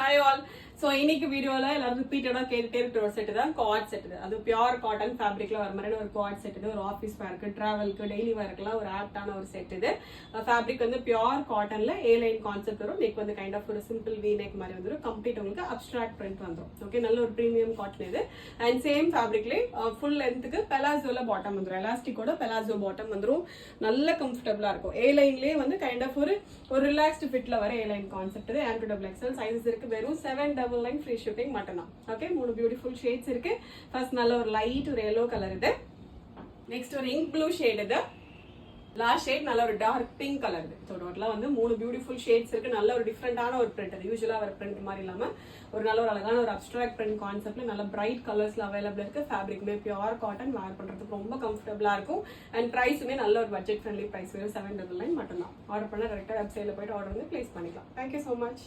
Hi all. So இன்னைக்கு வீடியோல எல்லாரும் ரிப்பீட்டடா கேட்டுட்டே இருக்கிற ஒரு செட் தான் குவாட் செட். அது பியூர் காட்டன் ஃபேப்ரிக்ல வர மாதிரி ஒரு குவாட் செட். இது ஒரு ஆஃபீஸ் வேர்க்கு, டிராவலுக்கு, டெய்லி வேர்க்குலாம் ஒரு ஆப்டான ஒரு செட் இது. ஃபேப்ரிக் வந்து பியூர் காட்டன்ல ஏ லைன் கான்செப்ட் வரும். நெக் வந்து கைண்ட் ஆஃப் ஒரு சிம்பிள் வி நெக் மாதிரி வந்துரும். கம்ப்ளீட் உங்களுக்கு அப்ஸ்ட்ராக்ட் பிரிண்ட் வந்துரும். ஓகே, நல்ல ஒரு பிரீமியம் காட்டன் இது. அண்ட் சேம் ஃபேப்ரிக்லயே ஃபுல் லென்த்துக்கு பெலாசோல பாட்டம் வந்துரும். எலாஸ்டிக்கோட பெலாசோ பாட்டம் வந்துரும். நல்ல கம்ஃபர்டபுளா இருக்கும். ஏ லைன்லயே வந்து கைண்ட் ஆஃப் ஒரு ரிலாக்ஸ்டு ஃபிட்ல வர ஏ லைன் கான்செப்ட் இது. and to double XL sizes இருக்கு. வெறும் 799 ஃப்ரீ ஷிப்பிங் மட்டும் தான். ஓகே, 3 பியூட்டிஃபுல் ஷேட்ஸ் இருக்கு. ஃபர்ஸ்ட் நல்ல ஒரு லைட் ஒரு yellow கலர் இது. நெக்ஸ்ட் ஒரு இங்க் ப்ளூ ஷேட் இது. லாஸ்ட் ஷேட் நல்ல ஒரு டார்க் பிங்க் கலர் இது. ஸோ டோட்டலா வந்து 3 பியூட்டிஃபுல் ஷேட்ஸ் இருக்கு. நல்ல ஒரு டிஃப்ரெண்டான ஒரு பிரிண்ட். அது யூஸ்வலா வர பிரிண்ட் மாதிரி இல்லாம ஒரு நல்ல ஒரு அழகான ஒரு அப்ஸ்ட்ராக்ட் பிரிண்ட் கான்செப்ட்ல நல்ல பிரைட் கலர்ஸ்ல அவைலபிள் இருக்கு. ஃபேப்ரிக்மே பியூர் காட்டன், வேர் பண்றதுக்கு ரொம்ப கம்ஃபர்டபுளா இருக்கும். அண்ட் பிரைஸுமே நல்ல ஒரு பட்ஜெட் ஃப்ரெண்ட்லி பிரைஸ். வெறும் 799 மட்டும் தான். ஆர்டர் பண்ண டேரக்டா வெப்சைட்ல போயிட்டு ஆர்டர் வந்து பிளேஸ் பண்ணிக்கலாம். Thank you so much.